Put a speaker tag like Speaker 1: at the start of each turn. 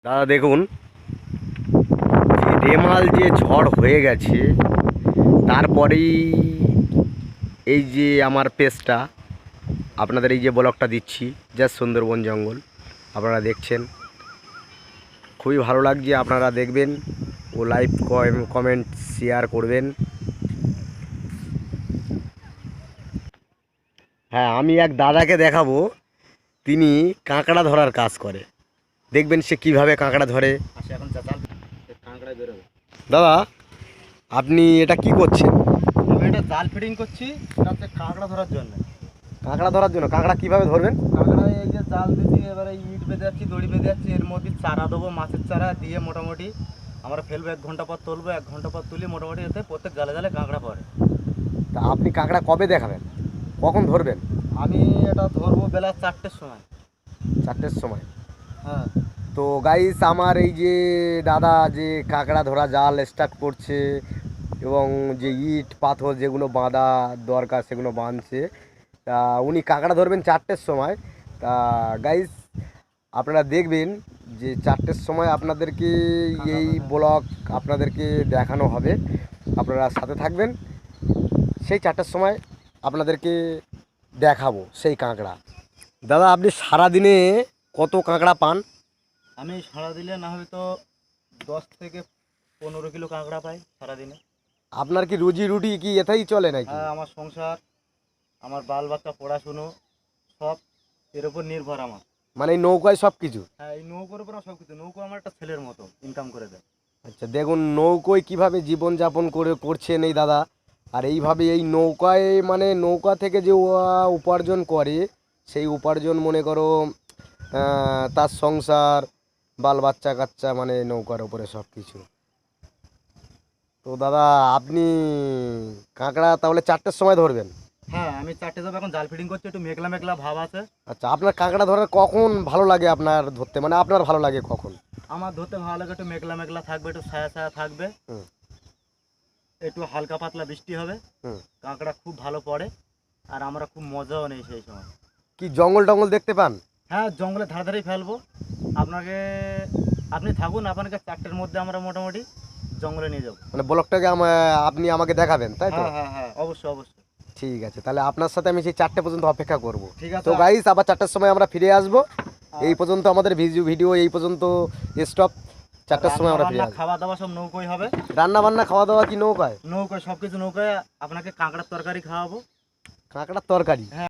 Speaker 1: দাদা দেখুন, যে রেমাল যে ঝড় হয়ে গেছে, তারপরেই এই যে আমার পেজটা আপনাদের এই যে ব্লগটা দিচ্ছি, জাস্ট সুন্দরবন জঙ্গল আপনারা দেখছেন। খুবই ভালো লাগছে, আপনারা দেখবেন ও লাইক কমেন্ট শেয়ার করবেন। হ্যাঁ, আমি এক দাদাকে দেখাবো, তিনি কাঁকড়া ধরার কাজ করে। দেখবেন সে কিভাবে কাঁকড়া ধরে।
Speaker 2: এখন জাল কাঁকড়া বেরোবে।
Speaker 1: দাদা, আপনি এটা কি করছেন?
Speaker 2: আমি এটা জাল ফিডিং করছি, এটা হচ্ছে কাঁকড়া ধরার জন্য।
Speaker 1: কাঁকড়া ধরার জন্য? কাঁকড়া কিভাবে ধরবেন?
Speaker 2: কাঁকড়া এই যে জাল দিচ্ছি, এবারে ইট বেঁধে যাচ্ছি, দড়ি বেঁধে যাচ্ছি, এর মধ্যে চারা দেবো, মাছের চারা দিয়ে মোটামুটি আমরা ফেলবো, 1 ঘন্টা পর তুলবো, 1 ঘন্টা পর তুলি মোটামুটি এতে প্রত্যেক জালে জালে কাঁকড়া পড়ে।
Speaker 1: তা আপনি কাঁকড়া কবে দেখাবেন, কখন ধরবেন?
Speaker 2: আমি এটা ধরবো বেলা 4টের সময়।
Speaker 1: 4টের সময়?
Speaker 2: হ্যাঁ,
Speaker 1: তো গাইস, আমার এই যে দাদা যে কাঁকড়া ধরা জাল স্টার্ট করছে এবং যে ইট পাথর যেগুলো বাঁধা দরকার সেগুলো বাঁধছে, তা উনি কাঁকড়া ধরবেন 4টের সময়। তা গাইস, আপনারা দেখবেন যে 4টের সময় আপনাদেরকে এই ব্লগ আপনাদেরকে দেখানো হবে, আপনারা সাথে থাকবেন। সেই 4টের সময় আপনাদেরকে দেখাবো সেই কাঁকড়া। দাদা, আপনি সারাদিনে কত কাঁকড়া পান?
Speaker 2: আমি সারা দিলে না হয়তো 10 থেকে 15 কিলো কাঁকড়া পাই সারাদিনে।
Speaker 1: আপনার কি রুজি রুটি কি এটাই চলে নাকি?
Speaker 2: হ্যাঁ, আমার সংসার, আমার বাল বাচ্চা পড়াশুনো সব এর উপর নির্ভর আমার।
Speaker 1: মানে এই নৌকায় সব কিছু?
Speaker 2: হ্যাঁ, এই নৌকোর উপর সব কিছু। নৌকো আমার একটা ছেলের মতো ইনকাম করে দেয়।
Speaker 1: আচ্ছা, দেখুন নৌকোয় কিভাবে জীবনযাপন করছেন এই দাদা। আর এইভাবে এই নৌকায় মানে নৌকা থেকে যে উপার্জন করে, সেই উপার্জন মনে করো তার সংসার, বাল বাচ্চা কাচ্চা, মানে নৌকার উপরে সব কিছু। তো দাদা, আপনি কাঁকড়া তাহলে 4টের সময় ধরবেন?
Speaker 2: হ্যাঁ, আমি 4টে যাবো, এখন জাল ফিডিং করছি, একটু মেঘলা মেঘলা ভাব আছে।
Speaker 1: আচ্ছা, আপনার কাঁকড়া ধরার কখন ভালো লাগে আপনার ধরতে, মানে আপনার ভালো লাগে কখন?
Speaker 2: আমার ধরতে ভালো লাগে, একটু মেঘলা মেঘলা থাকবে, একটু ছায়া ছায়া থাকবে,
Speaker 1: হুম।
Speaker 2: একটু হালকা পাতলা বৃষ্টি হবে,
Speaker 1: হুম।
Speaker 2: কাঁকড়া খুব ভালো পড়ে, আর আমরা খুব মজাও নেই সেই সময়।
Speaker 1: কি জঙ্গল টঙ্গল দেখতে পান?
Speaker 2: হ্যাঁ, জঙ্গলের ধারে ধারেই ফেলবো। আপনাকে, আপনি থাকুন, আপনাকে 4টের মধ্যে আমরা মোটামুটি জঙ্গলে নিয়ে যাবো।
Speaker 1: মানে ব্লগটাকে আপনি আমাকে দেখাবেন, তাই তো?
Speaker 2: হ্যাঁ হ্যাঁ হ্যাঁ, অবশ্যই অবশ্যই।
Speaker 1: ঠিক আছে, তাহলে আপনার সাথে আমি সেই 4টে পর্যন্ত অপেক্ষা করব।
Speaker 2: ঠিক আছে।
Speaker 1: তো গাইস, আবার 4টের সময় আমরা ফিরে আসব।
Speaker 2: আর
Speaker 1: এই পর্যন্ত আমাদের ভিডিও এই পর্যন্ত স্টপ। 4টের সময় আমরা ফিরে
Speaker 2: রান্না
Speaker 1: আসবো।
Speaker 2: খাওয়া দাওয়া সব নৌকোই হবে।
Speaker 1: রান্না বান্না খাওয়া দাওয়া কি নৌকায়?
Speaker 2: নৌকোয় সব কিছু নৌকোয়। আপনাকে কাঁকড়ার তরকারি খাওয়াবো।
Speaker 1: কাঁকড়ার তরকারি?
Speaker 2: হ্যাঁ।